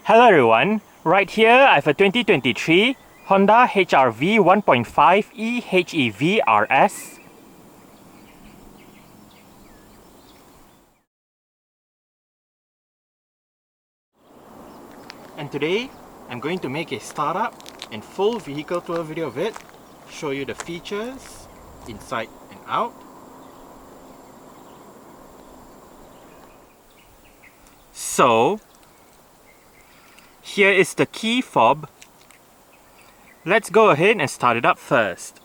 Hello everyone, right here I have a 2023 Honda HR-V 1.5e HEV RS. And today I'm going to make a startup and full vehicle tour video of it, show you the features inside and out. So here is the key fob. Let's go ahead and start it up first.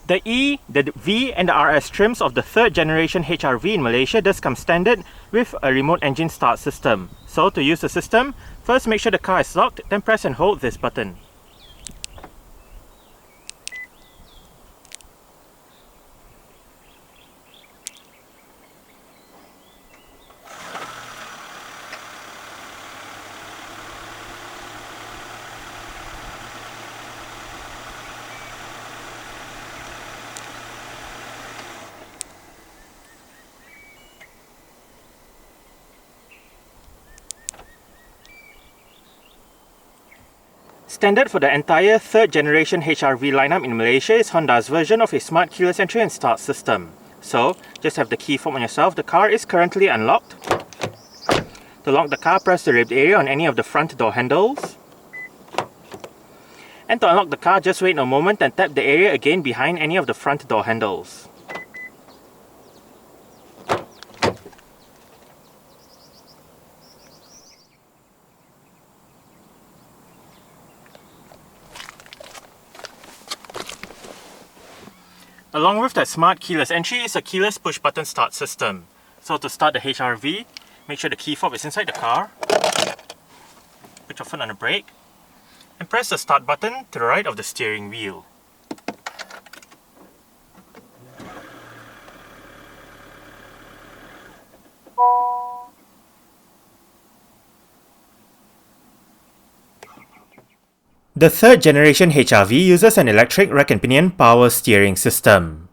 The E, the V and the RS trims of the 3rd generation HR-V in Malaysia does come standard with a remote engine start system. So to use the system, first make sure the car is locked, then press and hold this button. Standard for the entire 3rd generation HR-V lineup in Malaysia is Honda's version of a smart keyless entry and start system. So, just have the key fob on yourself. The car is currently unlocked. To lock the car, press the ribbed area on any of the front door handles. And to unlock the car, just wait a moment and tap the area again behind any of the front door handles. Along with that smart keyless entry is a keyless push button start system. So to start the HR-V, make sure the key fob is inside the car. Put your foot on the brake and press the start button to the right of the steering wheel. The 3rd generation HR-V uses an electric rack and pinion power steering system.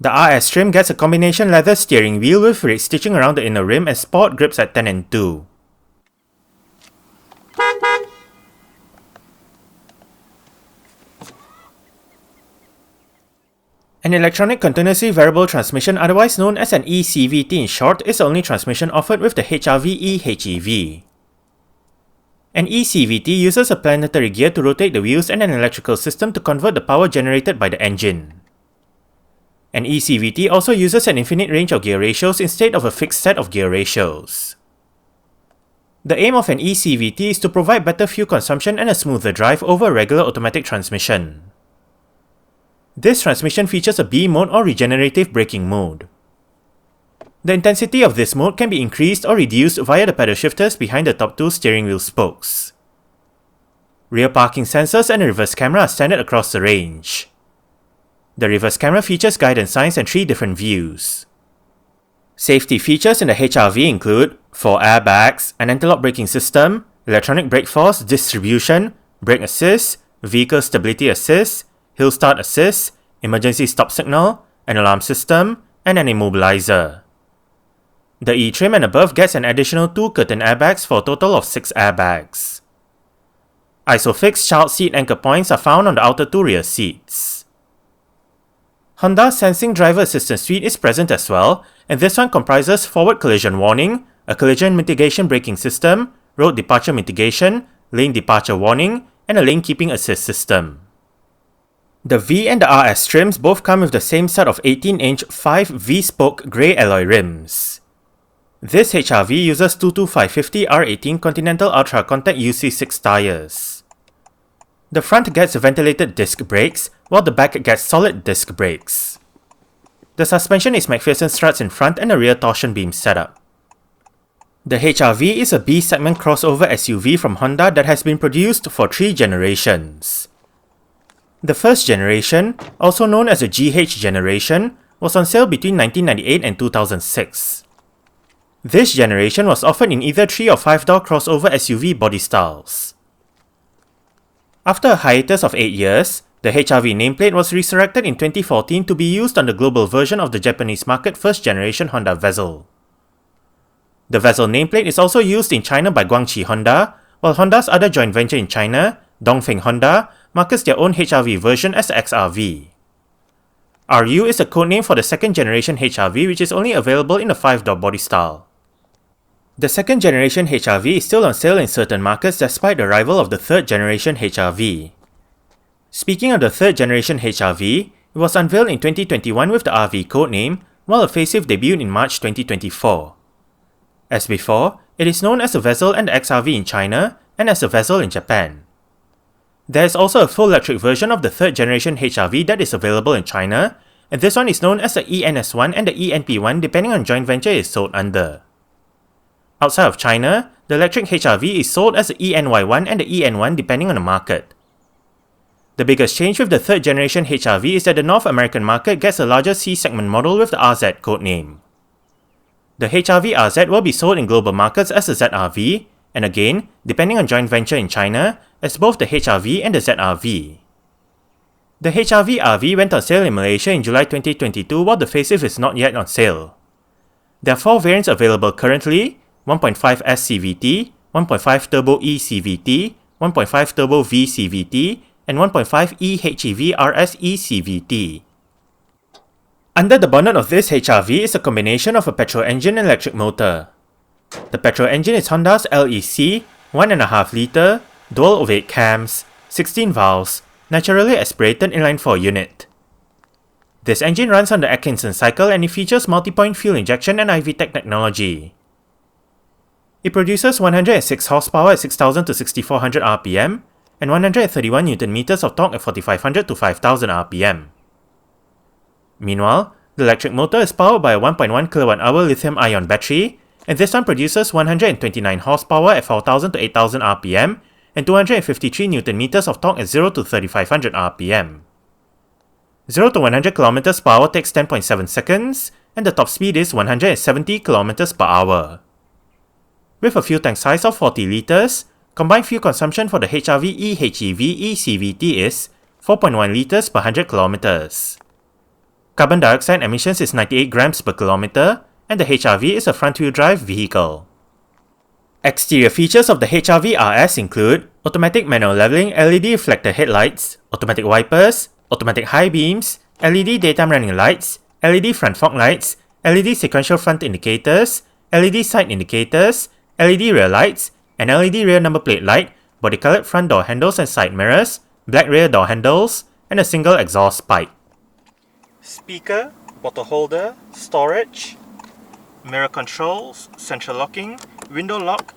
The RS trim gets a combination leather steering wheel with red stitching around the inner rim and sport grips at 10 and 2. An electronic continuously variable transmission, otherwise known as an ECVT in short, is the only transmission offered with the HR-V HEV. An ECVT uses a planetary gear to rotate the wheels and an electrical system to convert the power generated by the engine. An ECVT also uses an infinite range of gear ratios instead of a fixed set of gear ratios. The aim of an ECVT is to provide better fuel consumption and a smoother drive over a regular automatic transmission. This transmission features a B mode or regenerative braking mode. The intensity of this mode can be increased or reduced via the pedal shifters behind the top 2 steering wheel spokes. Rear parking sensors and a reverse camera are standard across the range. The reverse camera features guidance signs and 3 different views. Safety features in the HR-V include 4 airbags, an anti-lock braking system, electronic brake force distribution, brake assist, vehicle stability assist, hill start assist, emergency stop signal, an alarm system, and an immobilizer. The E trim and above gets an additional 2 curtain airbags for a total of 6 airbags. Isofix child seat anchor points are found on the outer 2 rear seats. Honda's Sensing Driver Assistance Suite is present as well, and this one comprises forward collision warning, a collision mitigation braking system, road departure mitigation, lane departure warning, and a lane keeping assist system. The V and the RS trims both come with the same set of 18-inch 5 V-spoke grey alloy rims. This HR-V uses 225/50 R18 Continental Ultra Contact UC6 tyres. The front gets ventilated disc brakes, while the back gets solid disc brakes. The suspension is McPherson struts in front and a rear torsion beam setup. The HR-V is a B-segment crossover SUV from Honda that has been produced for 3 generations. The 1st generation, also known as the GH generation, was on sale between 1998 and 2006. This generation was offered in either 3 or 5-door crossover SUV body styles. After a hiatus of 8 years, The HRV nameplate was resurrected in 2014 to be used on the global version of the Japanese market first-generation Honda Vezel. The Vezel nameplate is also used in China by Guangqi Honda, while Honda's other joint venture in China, Dongfeng Honda, markets their own HRV version as the XRV. RU is a codename for the second-generation HRV, which is only available in a 5-door body style. The second-generation HRV is still on sale in certain markets despite the arrival of the third-generation HRV. Speaking of the third-generation HRV, it was unveiled in 2021 with the RV codename, while a facelift debuted in March 2024. As before, it is known as the Vezel and the XRV in China, and as the Vezel in Japan. There is also a full electric version of the third-generation HRV that is available in China, and this one is known as the ENS1 and the ENP1 depending on joint venture it is sold under. Outside of China, the electric HRV is sold as the ENY1 and the EN1 depending on the market. The biggest change with the third-generation HRV is that the North American market gets a larger C-segment model with the RZ codename. The HRV RZ will be sold in global markets as the ZRV, and again, depending on joint venture in China, as both the HRV and the ZRV. The HRV RV went on sale in Malaysia in July 2022 while the facelift is not yet on sale. There are 4 variants available currently: 1.5 S CVT, 1.5 Turbo E CVT, 1.5 Turbo V CVT, and 1.5 HEV RS CVT. Under the bonnet of this HRV is a combination of a petrol engine and electric motor. The petrol engine is Honda's LEC 1.5 litre, dual ovate cams, 16 valves, naturally aspirated inline-4 unit. This engine runs on the Atkinson cycle and it features multi-point fuel injection and IVTEC technology. It produces 106 horsepower at 6000 to 6400 rpm and 131 Nm of torque at 4500 to 5000 rpm. Meanwhile, the electric motor is powered by a 1.1 kWh lithium-ion battery, and this one produces 129 horsepower at 4000 to 8000 rpm and 253 Nm of torque at 0 to 3500 rpm. 0 to 100 km per hour takes 10.7 seconds, and the top speed is 170 km per hour. With a fuel tank size of 40 litres, combined fuel consumption for the HRV HEV CVT is 4.1 litres per 100 km. Carbon dioxide emissions is 98 grams per kilometer, and the HRV is a front-wheel drive vehicle. Exterior features of the HRV RS include automatic manual leveling LED reflector headlights, automatic wipers, automatic high beams, LED daytime running lights, LED front fog lights, LED sequential front indicators, LED side indicators, LED rear lights, an LED rear number plate light, body-colored front door handles and side mirrors, black rear door handles, and a single exhaust pipe. Speaker, bottle holder, storage, mirror controls, central locking, window lock,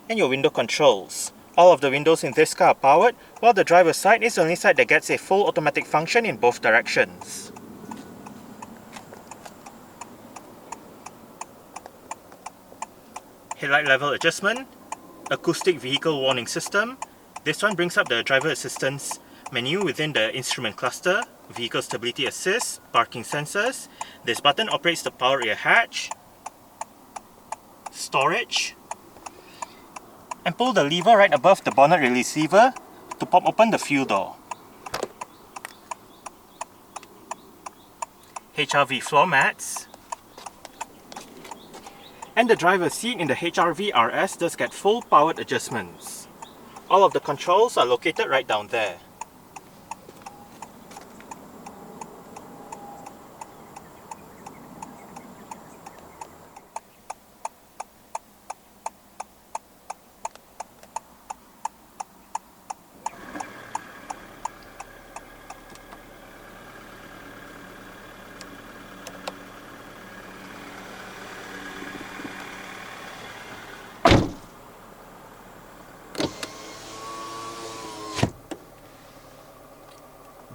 and your window controls. All of the windows in this car are powered, while the driver's side is the only side that gets a full automatic function in both directions. Headlight level adjustment, acoustic vehicle warning system. This one brings up the driver assistance menu within the instrument cluster, vehicle stability assist, parking sensors. This button operates the power rear hatch, storage, and pull the lever right above the bonnet release lever to pop open the fuel door. HRV floor mats, and the driver's seat in the HRV RS does get full powered adjustments. All of the controls are located right down there.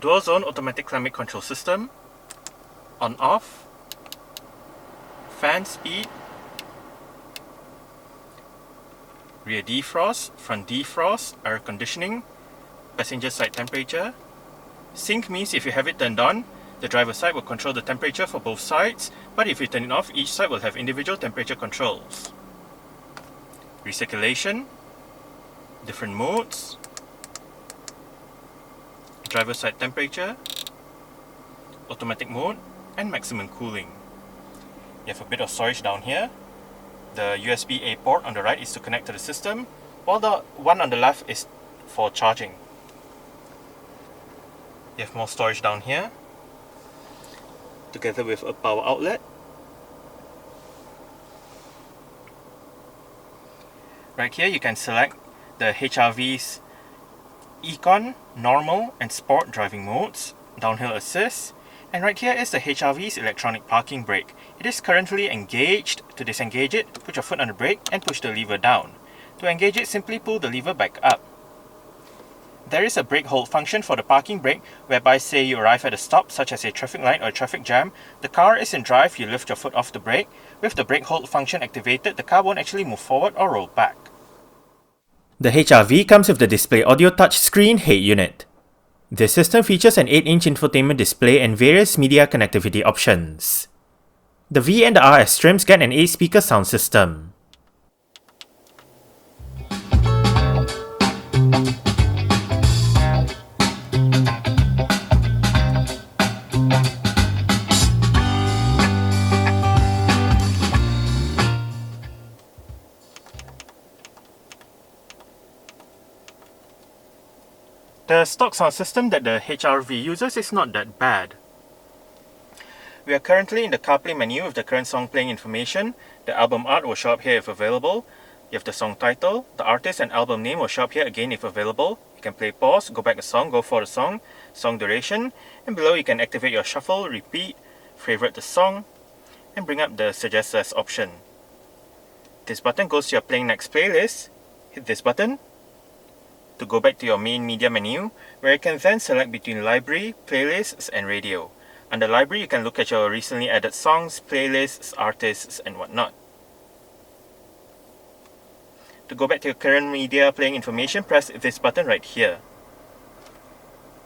Dual zone automatic climate control system, on off, fan speed, rear defrost, front defrost, air conditioning, passenger side temperature. Sync means if you have it turned on, the driver's side will control the temperature for both sides, but if you turn it off, each side will have individual temperature controls. Recirculation, different modes, driver side temperature, automatic mode, and maximum cooling. You have a bit of storage down here. The USB-A port on the right is to connect to the system, while the one on the left is for charging. You have more storage down here, together with a power outlet. Right here you can select the HRV's Econ, Normal and Sport driving modes, downhill assist, and right here is the HRV's electronic parking brake. It is currently engaged. To disengage it, put your foot on the brake and push the lever down. To engage it, simply pull the lever back up. There is a brake hold function for the parking brake, whereby say you arrive at a stop such as a traffic light or a traffic jam, the car is in drive, you lift your foot off the brake. With the brake hold function activated, the car won't actually move forward or roll back. The HRV comes with the display audio touchscreen head unit. This system features an 8-inch infotainment display and various media connectivity options. The V and the RS trims get an 8-speaker sound system. The stock sound system that the HRV uses is not that bad. We are currently in the CarPlay menu with the current song playing information. The album art will show up here if available. You have the song title, the artist and album name will show up here again if available. You can play pause, go back a song, go for the song, song duration, and below you can activate your shuffle, repeat, favorite the song, and bring up the suggest as option. This button goes to your playing next playlist. Hit this button to go back to your main media menu, where you can then select between library, playlists, and radio. Under library, you can look at your recently added songs, playlists, artists, and whatnot. To go back to your current media playing information, press this button right here.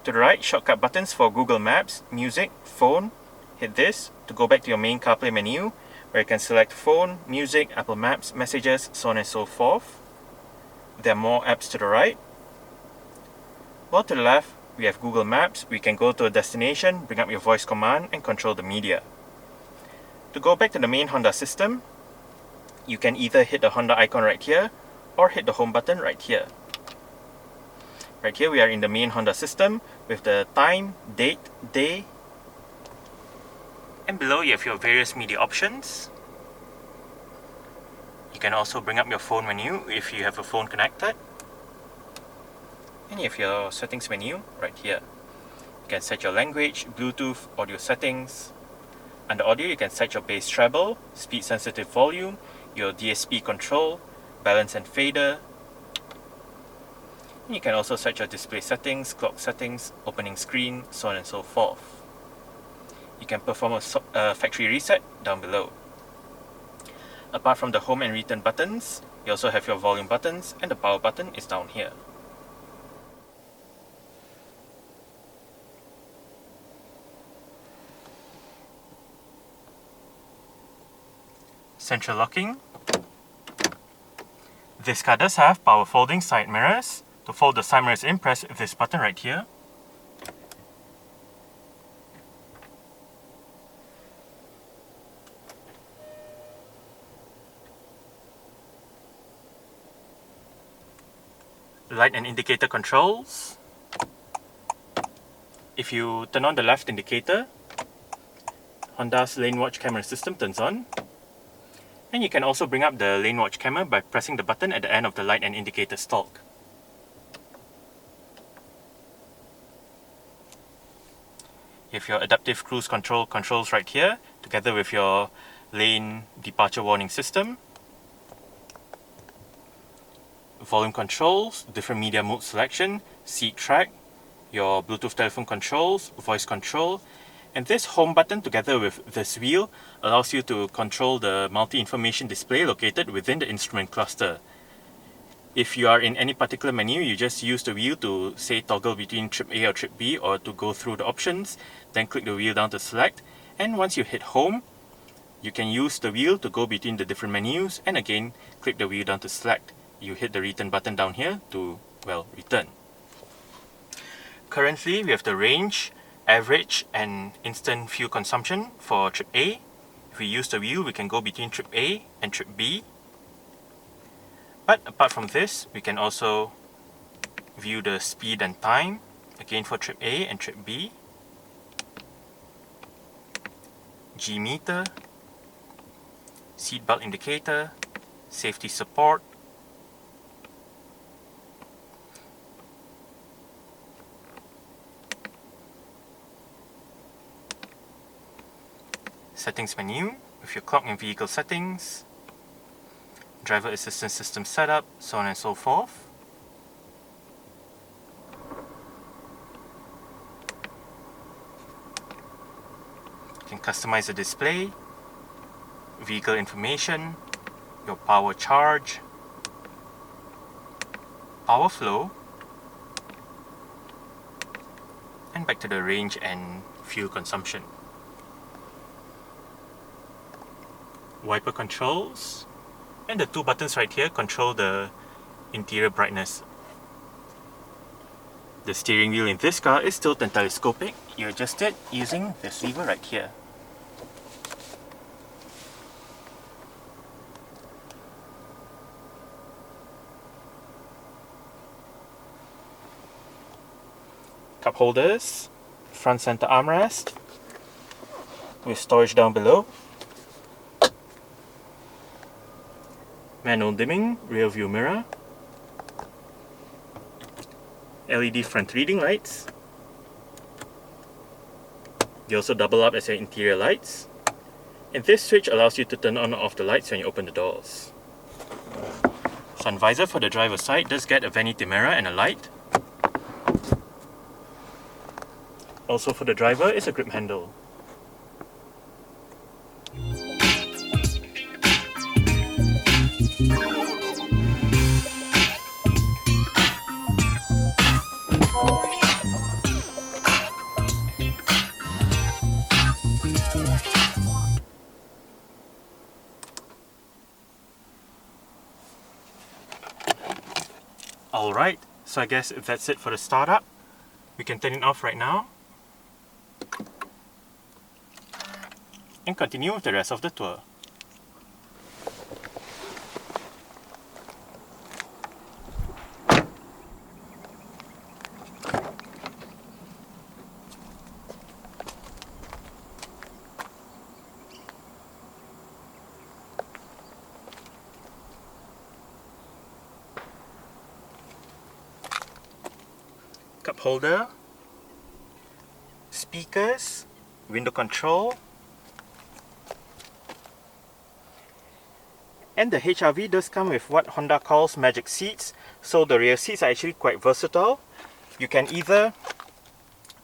To the right, shortcut buttons for Google Maps, Music, Phone. Hit this to go back to your main CarPlay menu, where you can select Phone, Music, Apple Maps, Messages, so on and so forth. There are more apps to the right. While to the left, we have Google Maps. We can go to a destination, bring up your voice command, and control the media. To go back to the main Honda system, you can either hit the Honda icon right here, or hit the home button right here. Right here we are in the main Honda system with the time, date, day, and below you have your various media options. You can also bring up your phone menu if you have a phone connected. And you have your settings menu right here. You can set your language, Bluetooth, audio settings. Under audio you can set your bass treble, speed sensitive volume, your DSP control, balance and fader. And you can also set your display settings, clock settings, opening screen, so on and so forth. You can perform a factory reset down below. Apart from the home and return buttons, you also have your volume buttons, and the power button is down here. Central locking. This car does have power folding side mirrors. To fold the side mirrors in, press this button right here. Light and indicator controls. If you turn on the left indicator, Honda's lane watch camera system turns on. And you can also bring up the lane watch camera by pressing the button at the end of the light and indicator stalk. You have your adaptive cruise control controls right here, together with your lane departure warning system. Volume controls, different media mode selection, seat track, your Bluetooth telephone controls, voice control, and this home button together with this wheel allows you to control the multi-information display located within the instrument cluster. If you are in any particular menu, you just use the wheel to say toggle between trip A or trip B, or to go through the options, then click the wheel down to select, and once you hit home, you can use the wheel to go between the different menus, and again click the wheel down to select. You hit the return button down here to, well, return. currently we have the range, average and instant fuel consumption for trip A. If we use the wheel, we can go between trip A and trip B. But apart from this, we can also view the speed and time, again for trip A and trip B. G meter, seatbelt indicator, safety support, settings menu with your clock and vehicle settings, driver assistance system setup, so on and so forth. You can customize the display, vehicle information, your power charge, power flow, and back to the range and fuel consumption. Wiper controls, and the two buttons right here control the interior brightness. The steering wheel in this car is tilt and telescopic. You adjust it using this lever right here. Cup holders, front center armrest with storage down below. Manual dimming, rear view mirror, LED front reading lights. They also double up as your interior lights. And this switch allows you to turn on and off the lights when you open the doors. Sun visor for the driver's side does get a vanity mirror and a light. Also for the driver is a grip handle. Alright, so I guess if that's it for the startup, we can turn it off right now and continue with the rest of the tour. Cup holder, speakers, window control, and the HRV does come with what Honda calls magic seats, so the rear seats are actually quite versatile. You can either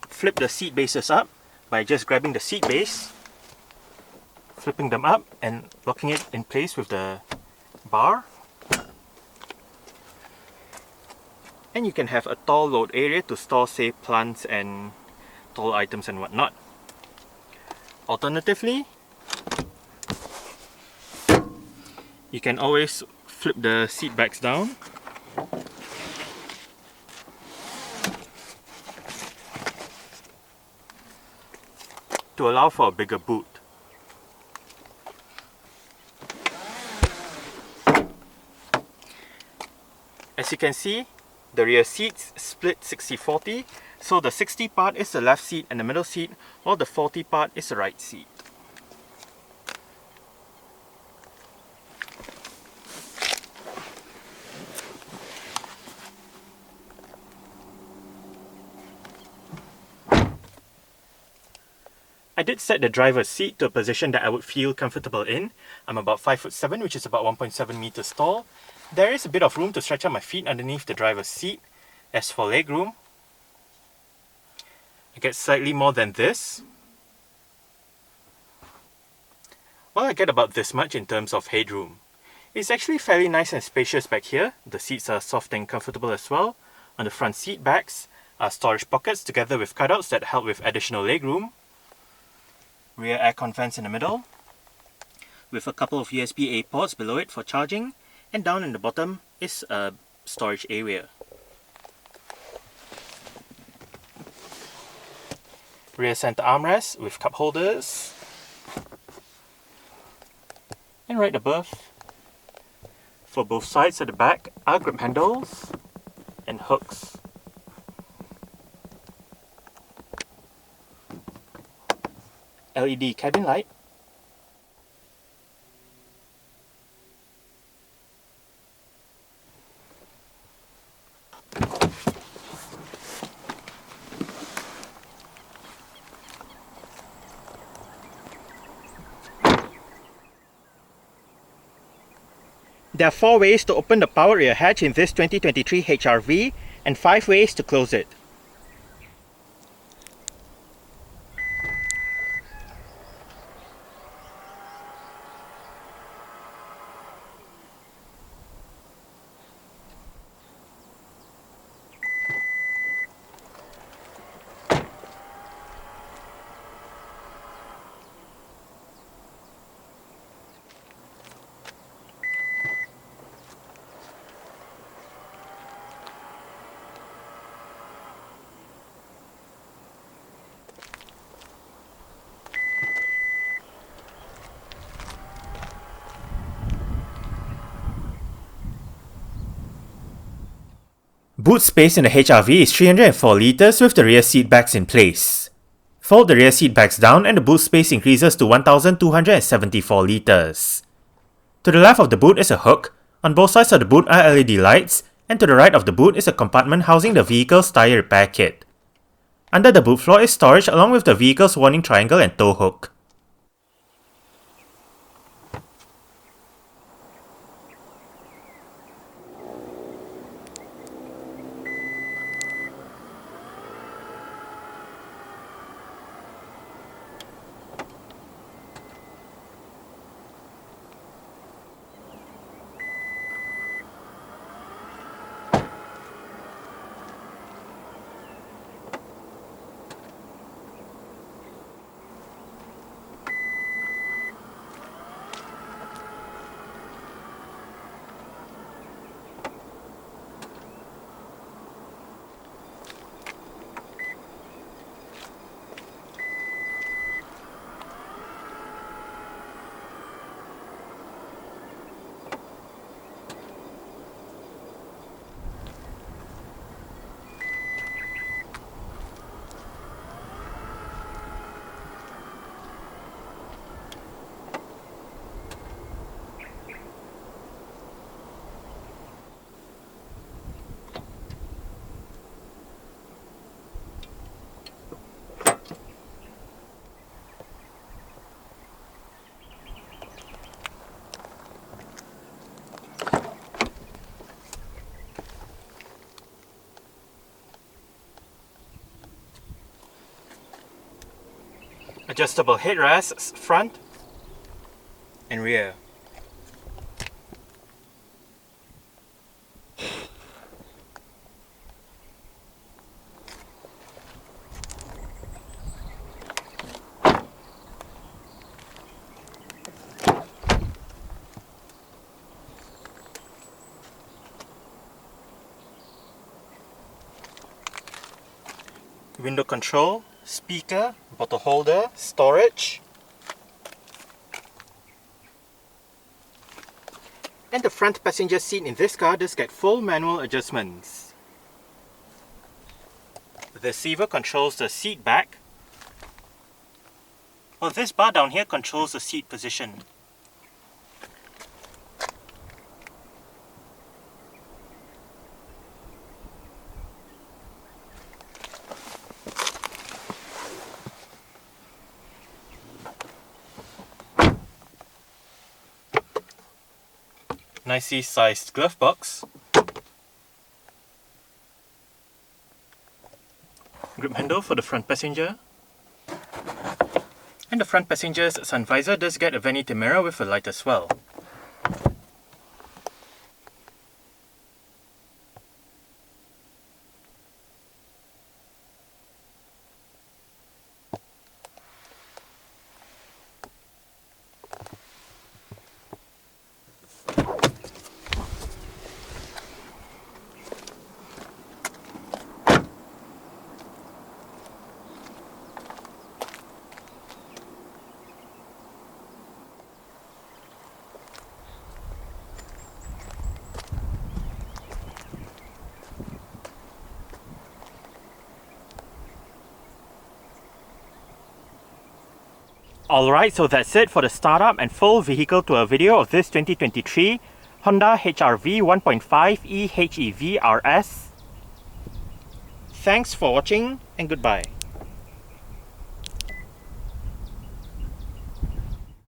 flip the seat bases up by just grabbing the seat base, flipping them up and locking it in place with the bar. And you can have a tall load area to store, say, plants and tall items and whatnot. Alternatively, you can always flip the seat backs down to allow for a bigger boot. As you can see, the rear seats split 60-40, so the 60 part is the left seat and the middle seat, while the 40 part is the right seat. I did set the driver's seat to a position that I would feel comfortable in. I'm about 5'7", which is about 1.7 meters tall. There is a bit of room to stretch out my feet underneath the driver's seat. As for leg room, I get slightly more than this. Well, I get about this much in terms of headroom. It's actually fairly nice and spacious back here. The seats are soft and comfortable as well. On the front seat backs are storage pockets together with cutouts that help with additional leg room. Rear aircon vents in the middle, with a couple of USB-A ports below it for charging, and down in the bottom is a storage area. rear center armrest with cup holders, and right above, for both sides at the back, are grip handles and hooks. LED cabin light, there are 4 ways to open the power rear hatch in this 2023 HRV and 5 ways to close it. Boot space in the HRV is 304 litres with the rear seat backs in place. Fold the rear seat backs down and the boot space increases to 1274 litres. To the left of the boot is a hook, on both sides of the boot are LED lights, and to the right of the boot is a compartment housing the vehicle's tyre repair kit. Under the boot floor is storage along with the vehicle's warning triangle and tow hook. Adjustable headrests front and rear. Window control, speaker, bottle holder, storage, and the front passenger seat in this car does get full manual adjustments. The receiver controls the seat back, while this bar down here controls the seat position. Nicely sized glove box, grip handle for the front passenger, and the front passenger's sun visor does get a vanity mirror with a light as well. Alright, so that's it for the startup and full vehicle tour video of this 2023 Honda HR-V 1.5e HEV RS. Thanks for watching and goodbye.